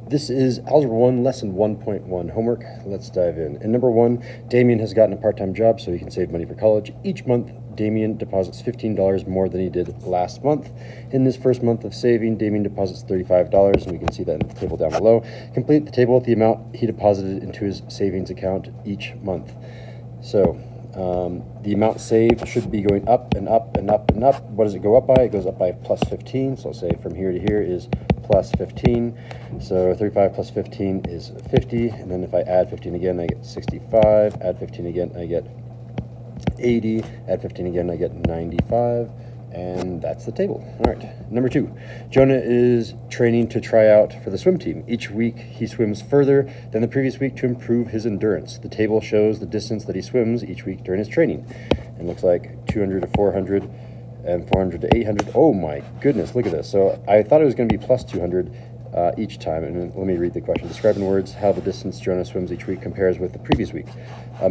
This is Algebra 1, Lesson 1.1 homework. Let's dive in. In number 1, Damien has gotten a part-time job so he can save money for college. Each month, Damien deposits $15 more than he did last month. In this first month of saving, Damien deposits $35, and we can see that in the table down below. Complete the table with the amount he deposited into his savings account each month. So, the amount saved should be going up and up and up and up. What does it go up by? It goes up by plus 15. So I'll say from here to here is plus 15. So 35 plus 15 is 50. And then if I add 15 again, I get 65. Add 15 again, I get 80. Add 15 again, I get 95. And that's the table. All right, number 2. Jonah is training to try out for the swim team. Each week he swims further than the previous week to improve his endurance. The table shows the distance that he swims each week during his training. It looks like 200 to 400 and 400 to 800. Oh my goodness, look at this. So I thought it was going to be plus 200 each time. And let me read the question. Describe in words how the distance Jonah swims each week compares with the previous week.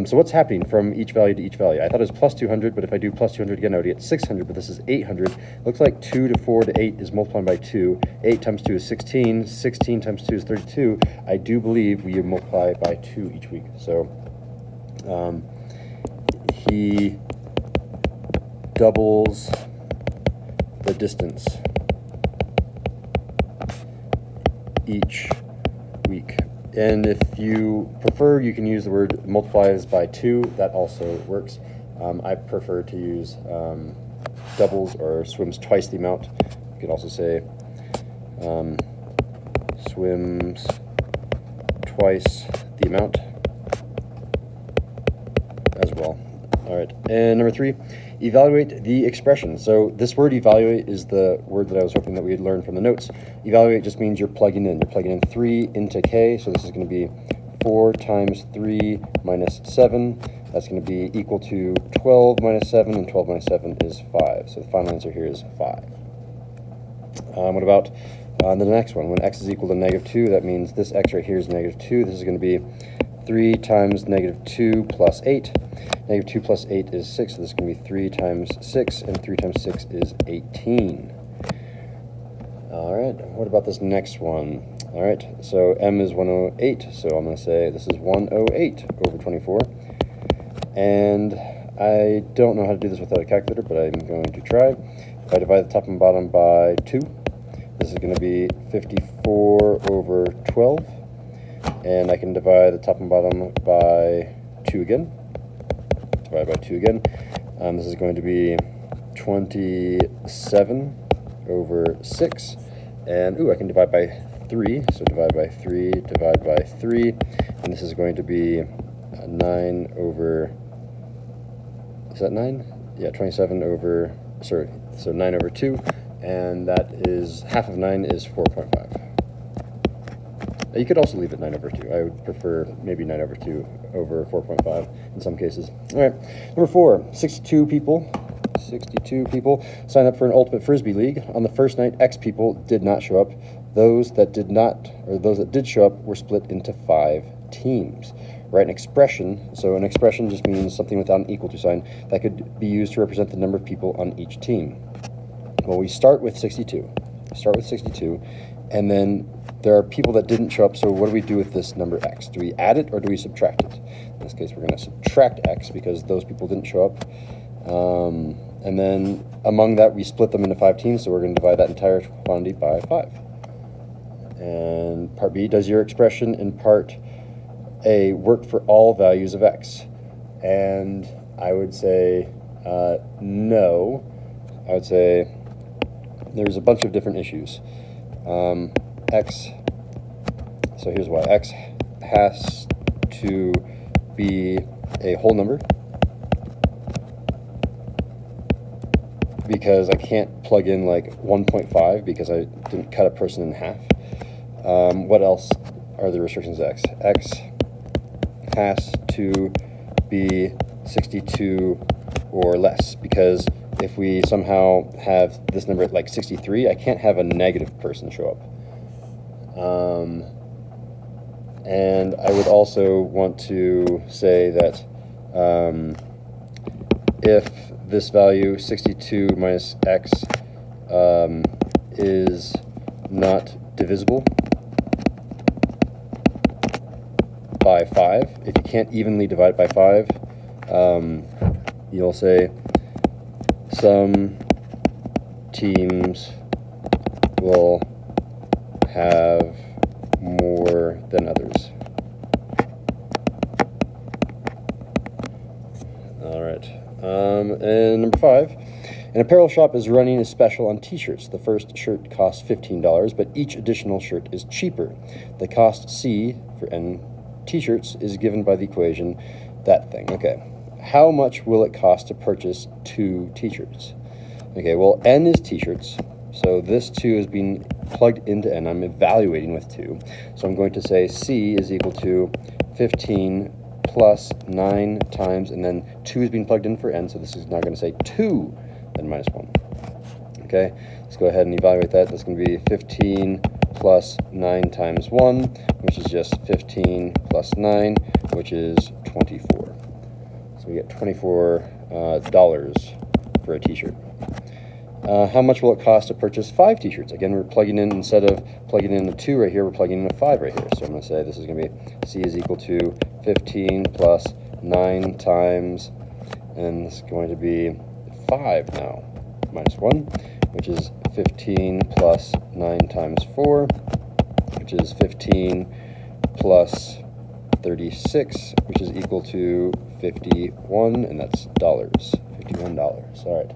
So what's happening from each value to each value? I thought it was plus 200, but if I do plus 200 again, I would get 600, but this is 800. Looks like 2 to 4 to 8 is multiplying by 2. 8 times 2 is 16. 16 times 2 is 32. I do believe we multiply by 2 each week. So he doubles the distance each week. And if you prefer, you can use the word multiplies by 2. That also works. I prefer to use doubles or swims twice the amount. You could also say swims twice the amount as well. All right, and number 3, evaluate the expression. So this word evaluate is the word that I was hoping that we had learned from the notes. Evaluate just means you're plugging in. You're plugging in 3 into k, so this is going to be 4 times 3 minus 7. That's going to be equal to 12 minus 7, and 12 minus 7 is 5. So the final answer here is 5. What about the next one? When x is equal to negative 2, that means this x right here is negative 2. This is going to be 3 times negative 2 plus 8. Negative 2 plus 8 is 6, so this is going to be 3 times 6, and 3 times 6 is 18. All right, what about this next one? All right, so m is 108, so I'm going to say this is 108 over 24. And I don't know how to do this without a calculator, but I'm going to try. If I divide the top and bottom by 2, this is going to be 54 over 12. And I can divide the top and bottom by 2 again. Divide by 2 again. This is going to be 27 over 6. And, ooh, I can divide by 3. So divide by 3, divide by 3. And this is going to be 9 over, is that 9? Yeah, 27 over, sorry, so 9 over 2. And that is, half of 9 is 4.5. You could also leave it 9 over 2. I would prefer maybe 9 over 2 over 4.5 in some cases. All right, number 4, 62 people signed up for an Ultimate Frisbee League. On the first night, X people did not show up. Those that did not, or those that did show up, were split into 5 teams. Write an expression. So an expression just means something without an equal to sign that could be used to represent the number of people on each team. Well, we start with 62. And then there are people that didn't show up, so what do we do with this number x? Do we add it or do we subtract it? In this case, we're going to subtract x because those people didn't show up. And then among that, we split them into 5 teams, so we're going to divide that entire quantity by 5. And part B, does your expression in part A work for all values of x? And I would say no. I would say there's a bunch of different issues. X, so here's why. X has to be a whole number because I can't plug in like 1.5 because I didn't cut a person in half. What else are the restrictions to X? X has to be 62 or less, because if we somehow have this number at like 63, I can't have a negative person show up. And I would also want to say that if this value 62 minus x is not divisible, by 5. If you can't evenly divide by 5, you'll say some teams will have more than others. All right. And number 5, an apparel shop is running a special on t-shirts. The first shirt costs $15, but each additional shirt is cheaper. The cost C for N t-shirts is given by the equation, that thing. Okay. How much will it cost to purchase 2 t-shirts? Okay, well, N is t-shirts, so this 2 is being plugged into N. I'm evaluating with 2. So I'm going to say C is equal to 15 plus 9 times, and then 2 is being plugged in for N, so this is now going to say 2, then minus 1. Okay, let's go ahead and evaluate that. That's going to be 15 plus 9 times 1, which is just 15 plus 9, which is 24. So we get $24 for a t-shirt. How much will it cost to purchase 5 t-shirts? Again, we're plugging in, instead of plugging in a 2 right here, we're plugging in a 5 right here. So I'm going to say this is going to be C is equal to 15 plus 9 times, and this is going to be 5 now, minus 1, which is 15 plus 9 times 4, which is 15 plus 36, which is equal to 51, and that's dollars, $51. All right.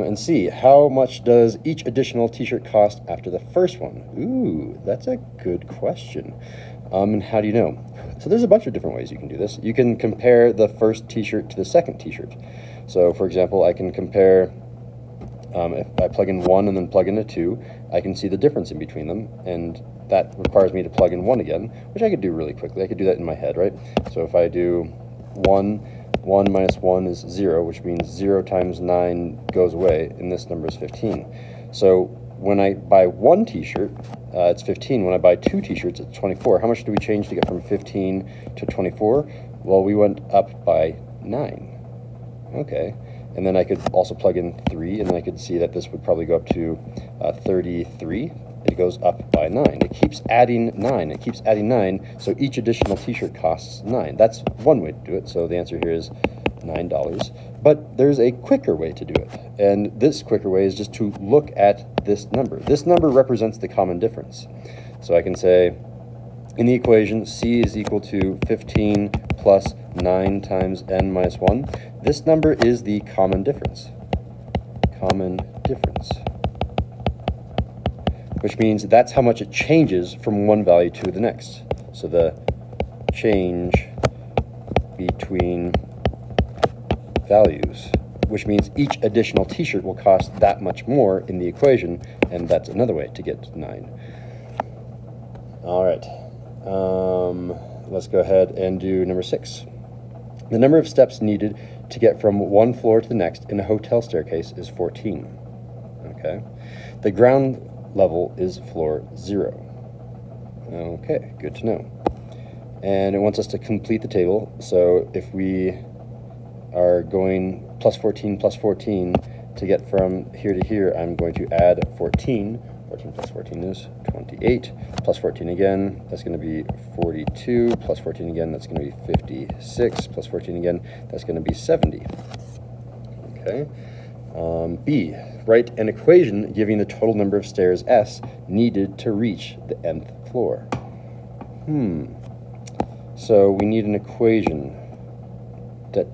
And C, how much does each additional t-shirt cost after the first one? Ooh, that's a good question. And how do you know? So there's a bunch of different ways you can do this. You can compare the first t-shirt to the second t-shirt. So for example, I can compare, if I plug in 1 and then plug in a 2, I can see the difference in between them, and that requires me to plug in 1 again, which I could do really quickly. I could do that in my head, right? So if I do 1 minus 1 is 0, which means 0 times 9 goes away, and this number is 15. So when I buy 1 t-shirt, it's 15. When I buy 2 t-shirts, it's 24. How much do we change to get from 15 to 24? Well, we went up by 9. Okay. And then I could also plug in 3, and then I could see that this would probably go up to 33. It goes up by 9. It keeps adding 9. It keeps adding 9, so each additional t-shirt costs 9. That's one way to do it, so the answer here is $9. But there's a quicker way to do it, and this quicker way is just to look at this number. This number represents the common difference. So I can say, in the equation, C is equal to 15 plus 9 times N minus 1. This number is the common difference. Common difference. Which means that's how much it changes from one value to the next. So the change between values, which means each additional t-shirt will cost that much more in the equation, and that's another way to get to 9. All right, let's go ahead and do number 6. The number of steps needed to get from one floor to the next in a hotel staircase is 14. Okay, the ground level is floor 0. Okay, good to know. And it wants us to complete the table. So if we are going plus 14 to get from here to here, I'm going to add 14. 14 plus 14 is 28. Plus 14 again, that's going to be 42. Plus 14 again, that's going to be 56. Plus 14 again, that's going to be 70. Okay. B, write an equation giving the total number of stairs S needed to reach the nth floor. So we need an equation that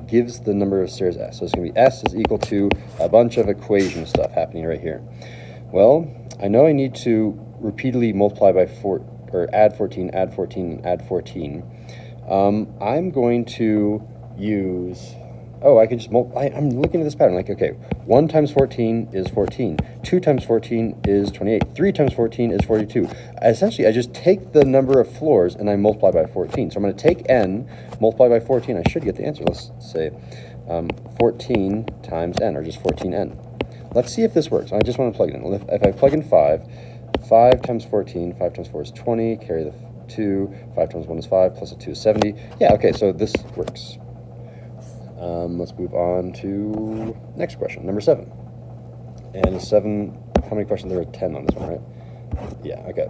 gives the number of stairs S. So it's going to be S is equal to a bunch of equation stuff happening right here. Well, I know I need to repeatedly multiply by 4, or add 14, add 14, and add 14. I'm going to use... Oh, I could just multiply. I'm looking at this pattern like, okay, 1 times 14 is 14. 2 times 14 is 28. 3 times 14 is 42. Essentially, I just take the number of floors and I multiply by 14. So I'm going to take n, multiply by 14. I should get the answer. Let's say 14 times n, or just 14n. Let's see if this works. I just want to plug it in. If I plug in 5 times 14, 5 times 4 is 20, carry the 2, 5 times 1 is 5, plus a 2 is 70. Yeah, okay, so this works. Let's move on to next question, number 7. And 7, how many questions? There are 10 on this one, right? Yeah, okay.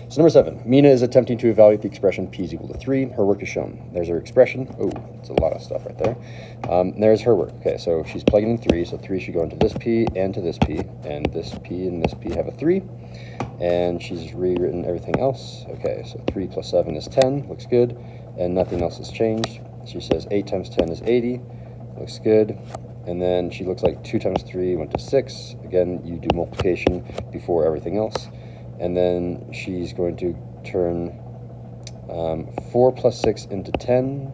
So number 7, Mina is attempting to evaluate the expression p is equal to 3. Her work is shown. There's her expression. Oh, it's a lot of stuff right there. There's her work. Okay, so she's plugging in 3, so 3 should go into this p and to this p, and this p and this p have a 3. And she's rewritten everything else. Okay, so 3 plus 7 is 10, looks good, and nothing else has changed. She says 8 times 10 is 80, looks good. And then she looks like 2 times 3 went to 6. Again, you do multiplication before everything else. And then she's going to turn 4 plus 6 into 10.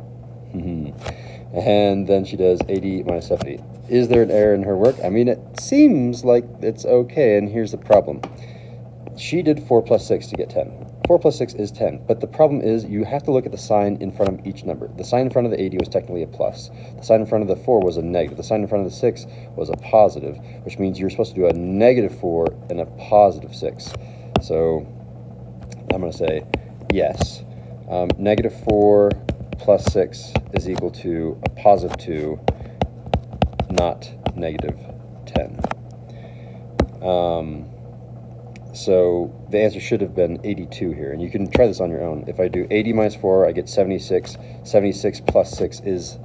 And then she does 80 minus 70. Is there an error in her work? I mean, it seems like it's okay, and here's the problem. She did 4 plus 6 to get 10. 4 plus 6 is 10, but the problem is you have to look at the sign in front of each number. The sign in front of the 80 was technically a plus. The sign in front of the 4 was a negative. The sign in front of the 6 was a positive, which means you're supposed to do a negative 4 and a positive 6. So I'm going to say yes. Negative 4 plus 6 is equal to a positive 2, not negative 10. So the answer should have been 82 here, and you can try this on your own. If I do 80 minus 4, I get 76. 76 plus 6 is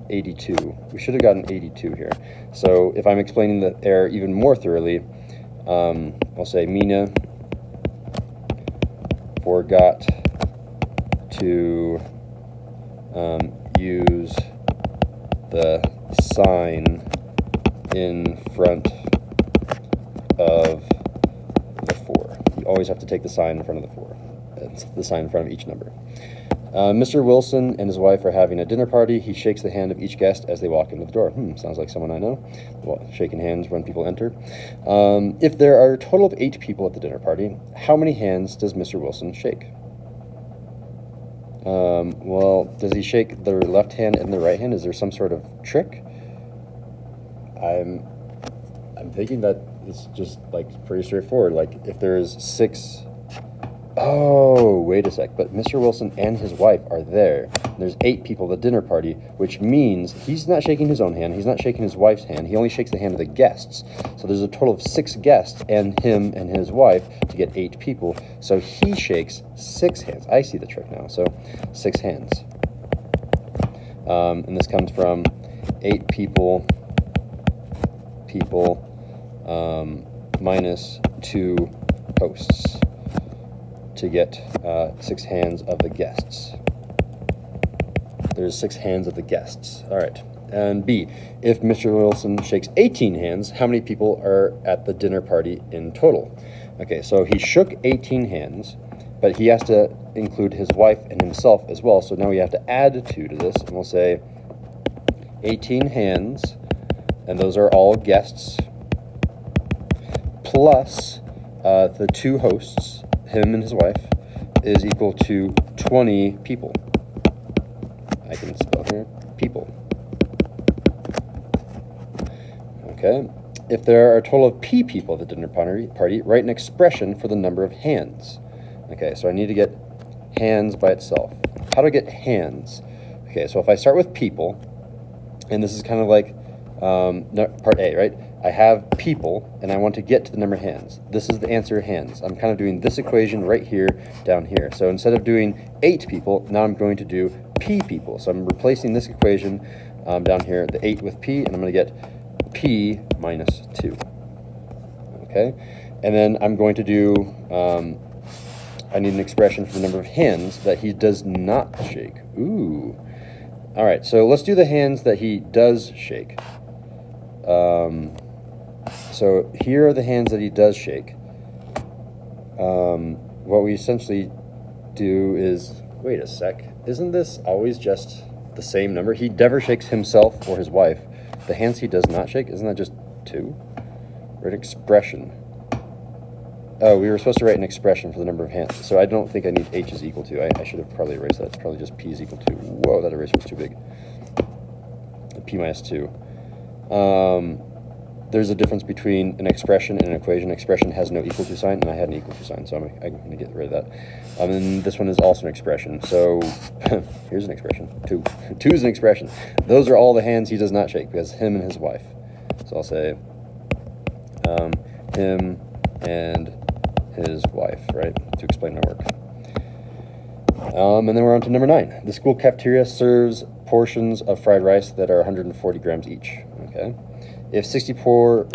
82. We should have gotten 82 here. So if I'm explaining the error even more thoroughly, I'll say Mina forgot to use the sign in front of the 4. You always have to take the sign in front of the 4. That's the sign in front of each number. Mr. Wilson and his wife are having a dinner party. He shakes the hand of each guest as they walk into the door. Sounds like someone I know. Well, shaking hands when people enter. If there are a total of 8 people at the dinner party, how many hands does Mr. Wilson shake? Well, does he shake the left hand and the right hand? Is there some sort of trick? I'm thinking that it's just like pretty straightforward. Like if there's 6. Oh, wait a sec. But Mr. Wilson and his wife are there. There's 8 people at the dinner party, which means he's not shaking his own hand. He's not shaking his wife's hand. He only shakes the hand of the guests. So there's a total of 6 guests and him and his wife to get 8 people. So he shakes 6 hands. I see the trick now. So 6 hands. And this comes from 8 people minus 2 hosts to get 6 hands of the guests. There's 6 hands of the guests. All right. And B, if Mr. Wilson shakes 18 hands, how many people are at the dinner party in total? Okay, so he shook 18 hands, but he has to include his wife and himself as well. So now we have to add 2 to this, and we'll say 18 hands, and those are all guests, plus the 2 hosts, him and his wife, is equal to 20 people. I can spell here, people. Okay. If there are a total of p people at the dinner party, write an expression for the number of hands. Okay, so I need to get hands by itself. How do I get hands? Okay, so if I start with people, and this is kind of like part A, right? I have people, and I want to get to the number of hands. This is the answer, hands. I'm kind of doing this equation right here, down here. So instead of doing 8 people, now I'm going to do p people. So I'm replacing this equation down here, the 8 with p, and I'm going to get p minus 2. Okay? And then I'm going to do, I need an expression for the number of hands that he does not shake. Ooh. All right, so let's do the hands that he does shake. So here are the hands that he does shake. What we essentially do is, wait a sec, isn't this always just the same number? He never shakes himself or his wife. The hands he does not shake, isn't that just 2? Write expression. Oh, we were supposed to write an expression for the number of hands. So I don't think I need h is equal to. I should have probably erased that. It's probably just p is equal to. Whoa, that eraser was too big. P minus 2. There's a difference between an expression and an equation. An expression has no equal to sign, and I had an equal to sign, so I'm going to get rid of that. And this one is also an expression. So here's an expression. 2. 2 is an expression. Those are all the hands he does not shake, because him and his wife. So I'll say him and his wife, right, to explain my work. And then we're on to number 9. The school cafeteria serves portions of fried rice that are 140 grams each. Okay. If 64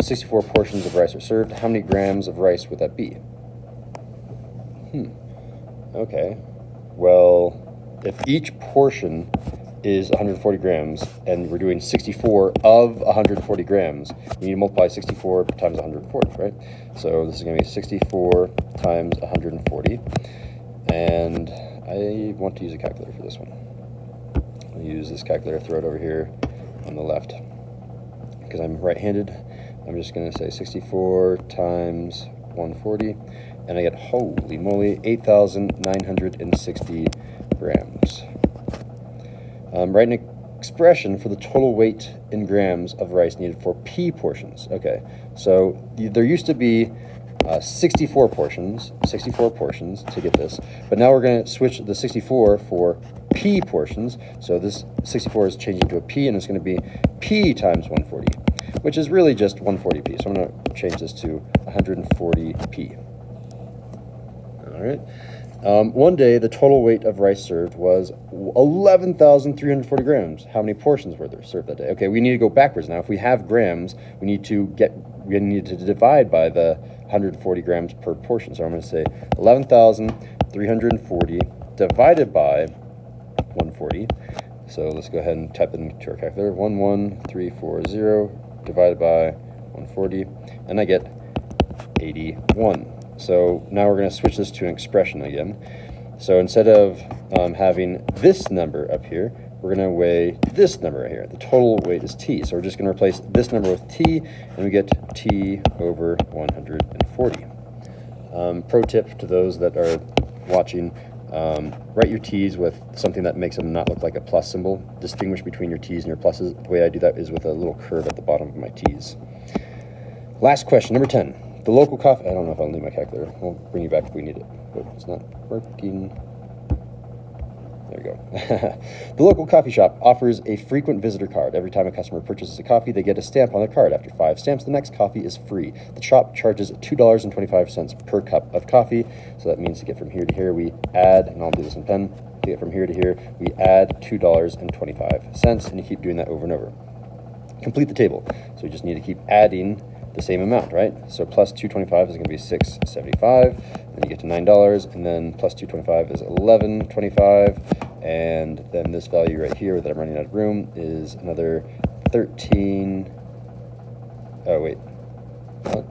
portions of rice are served, how many grams of rice would that be? Okay. Well, if each portion is 140 grams, and we're doing 64 of 140 grams, you need to multiply 64 times 140, right? So this is going to be 64 times 140, and I want to use a calculator for this one. I'll use this calculator, throw it over here on the left. Because I'm right-handed, I'm just going to say 64 times 140, and I get, holy moly, 8,960 grams. Write an expression for the total weight in grams of rice needed for P portions. Okay, so there used to be 64 portions to get this, but now we're going to switch the 64 for P portions. So this 64 is changing to a P, and it's going to be P times 140, which is really just 140p. So I'm going to change this to 140p. All right. One day, the total weight of rice served was 11,340 grams. How many portions were there served that day? Okay, we need to go backwards now. If we have grams, we need to divide by the 140 grams per portion. So I'm going to say 11,340 divided by 140. So let's go ahead and type it into our calculator. 11340 divided by 140, and I get 81. So now we're going to switch this to an expression again. So instead of having this number up here, we're going to weigh this number right here. The total weight is T. So we're just going to replace this number with T, and we get T over 140. Pro tip to those that are watching, write your T's with something that makes them not look like a plus symbol. Distinguish between your T's and your pluses. The way I do that is with a little curve at the bottom of my T's. Last question, number 10. The local coffee... I don't know if I'll need my calculator. We'll bring you back if we need it, but it's not working. There we go. The local coffee shop offers a frequent visitor card. Every time a customer purchases a coffee, they get a stamp on their card. After 5 stamps, the next coffee is free. The shop charges $2.25 per cup of coffee. So that means to get from here to here, we add, and I'll do this in pen, to get from here to here, we add $2.25, and you keep doing that over and over. Complete the table. So we just need to keep adding the same amount, right? So plus 225 is going to be $6.75. Then you get to $9, and then plus 225 is $11.25, and then this value right here that I'm running out of room is another 13. Oh wait. What?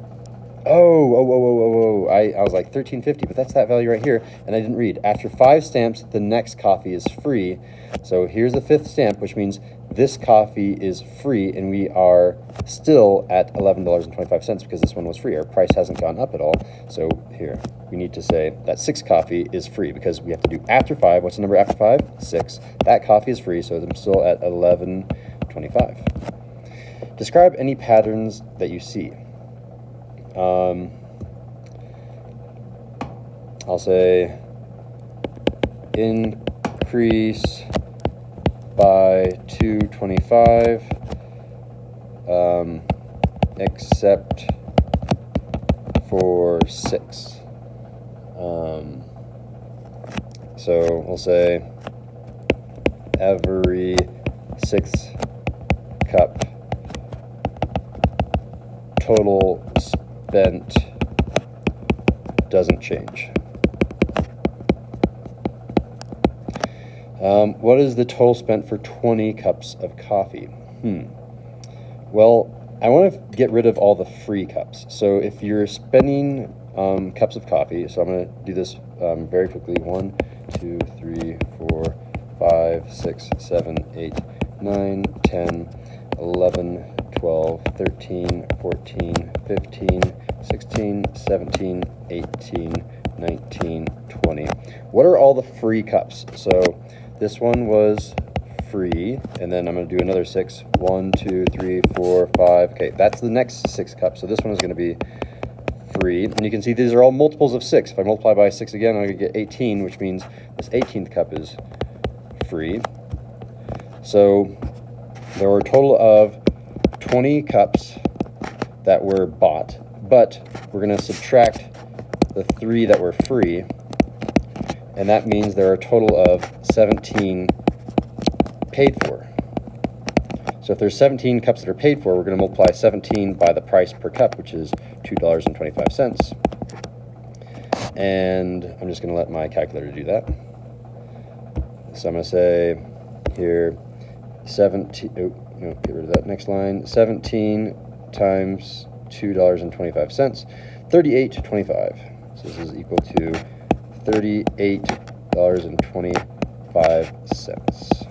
Oh! I was like $13.50, but that's that value right here, and I didn't read. After 5 stamps, the next coffee is free. So here's the 5th stamp, which means this coffee is free, and we are still at $11.25 because this one was free. Our price hasn't gone up at all. So here, we need to say that 6 coffee is free because we have to do after 5. What's the number after 5? 6. That coffee is free, so I'm still at $11.25. Describe any patterns that you see. I'll say increase by 225, except for 6. So we'll say every 6th cup total spent doesn't change. What is the total spent for 20 cups of coffee? Well, I want to get rid of all the free cups. So if you're spending cups of coffee, so I'm going to do this very quickly. 1, 2, 3, 4, 5, 6, 7, 8, 9, 10, 11, 12, 13, 14, 15, 16, 17, 18, 19, 20. What are all the free cups? So this one was free, and then I'm going to do another 6. 1, 2, 3, 4, 5. Okay, that's the next 6 cups. So this one is going to be free, and you can see these are all multiples of 6. If I multiply by 6 again, I'm going to get 18, which means this 18th cup is free. So there were a total of 20 cups that were bought, but we're going to subtract the 3 that were free, and that means there are a total of 17 paid for. So if there's 17 cups that are paid for, we're going to multiply 17 by the price per cup, which is $2.25. And I'm just going to let my calculator do that. So I'm going to say here 17, oh, no, get rid of that next line, 17 times $2.25, 38.25. So this is equal to $38.25.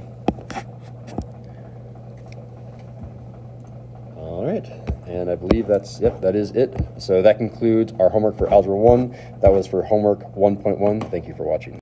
All right, and I believe that's, yep, that is it. So that concludes our homework for Algebra 1. That was for homework 1.1. Thank you for watching.